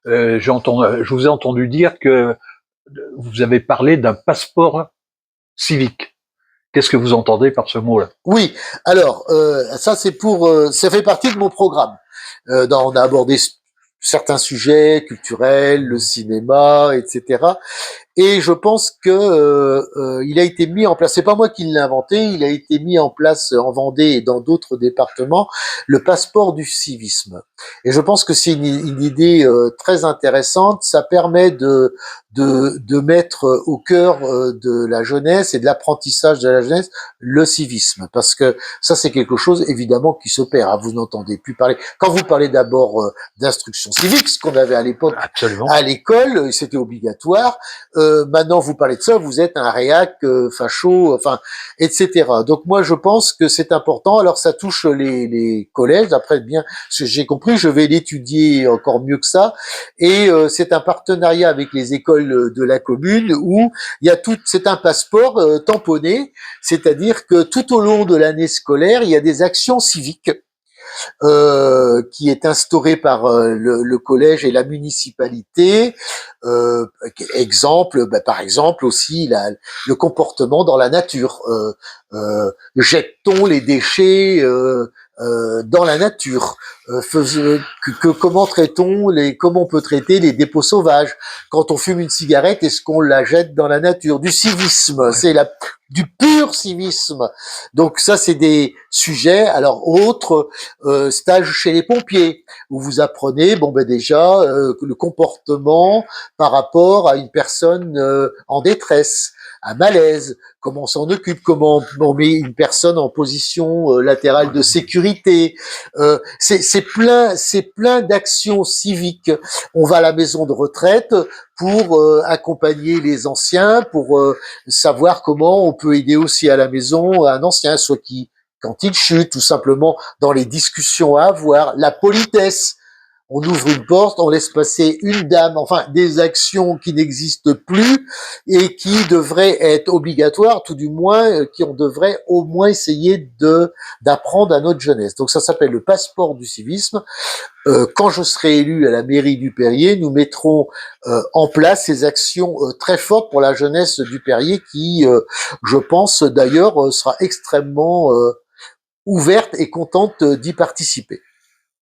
Je vous ai entendu dire que vous avez parlé d'un passeport civique. Qu'est-ce que vous entendez par ce mot-là? Oui, alors ça c'est pour ça fait partie de mon programme. On a abordé certains sujets culturels, le cinéma, etc. Et je pense que il a été mis en place. C'est pas moi qui l'ai inventé. Il a été mis en place en Vendée et dans d'autres départements le passeport du civisme. Et je pense que c'est une idée très intéressante. Ça permet de mettre au cœur de la jeunesse et de l'apprentissage de la jeunesse le civisme, parce que ça c'est quelque chose évidemment qui se perd. Hein. Vous n'entendez plus parler. Quand vous parlez d'abord d'instruction civique, ce qu'on avait à l'époque Absolument. à l'école, c'était obligatoire. Maintenant, vous parlez de ça, vous êtes un réac, facho, enfin, etc. Donc moi, je pense que c'est important. Alors, ça touche les collèges. D'après bien ce que j'ai compris, je vais l'étudier encore mieux que ça. Et c'est un partenariat avec les écoles de la commune où il y a tout. C'est un passeport tamponné, c'est-à-dire que tout au long de l'année scolaire, il y a des actions civiques qui est instauré par le collège et la municipalité. Exemple, par exemple aussi le comportement dans la nature. Jette-t-on les déchets dans la nature? Comment on peut traiter les dépôts sauvages? Quand on fume une cigarette, est-ce qu'on la jette dans la nature? Du civisme, c'est du pur civisme. Donc ça, c'est des sujets. Alors autres, stage chez les pompiers, où vous apprenez, déjà le comportement par rapport à une personne en détresse, un malaise, comment on s'en occupe, comment on met une personne en position latérale de sécurité. C'est plein d'actions civiques. On va à la maison de retraite pour accompagner les anciens, pour savoir comment on peut aider aussi à la maison un ancien, soit qui quand il chute, tout simplement dans les discussions à avoir, la politesse. On ouvre une porte, on laisse passer une dame, enfin des actions qui n'existent plus et qui devraient être obligatoires, tout du moins, on devrait au moins essayer d'apprendre à notre jeunesse. Donc ça s'appelle le passeport du civisme. Quand je serai élu à la mairie du Perrier, nous mettrons en place ces actions très fortes pour la jeunesse du Perrier qui, je pense d'ailleurs, sera extrêmement ouverte et contente d'y participer.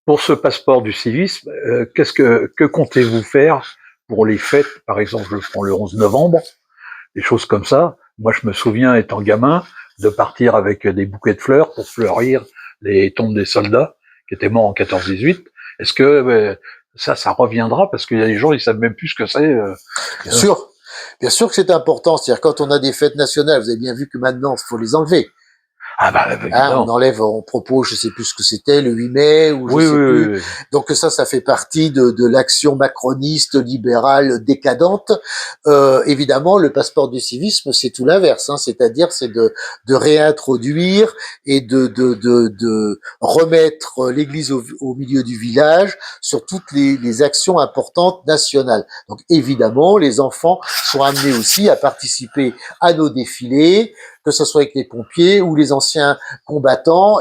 Pour ce passeport du civisme, que comptez-vous faire pour les fêtes? Par exemple, je prends le 11 novembre, des choses comme ça. Moi, je me souviens, étant gamin, de partir avec des bouquets de fleurs pour fleurir les tombes des soldats qui étaient morts en 14-18. Est-ce que ça reviendra? Parce qu'il y a des gens, ils savent même plus ce que c'est. Bien sûr que c'est important. C'est-à-dire quand on a des fêtes nationales, vous avez bien vu que maintenant, il faut les enlever. Ah bah on enlève, on propose, je sais plus ce que c'était, le 8 mai ou je sais plus. Oui. Donc ça fait partie de l'action macroniste libérale décadente. Évidemment, le passeport du civisme, c'est tout l'inverse, hein, c'est-à-dire c'est de réintroduire et de remettre l'Église au milieu du village sur toutes les actions importantes nationales. Donc évidemment, les enfants sont amenés aussi à participer à nos défilés, que ce soit avec les pompiers ou les anciens combattants.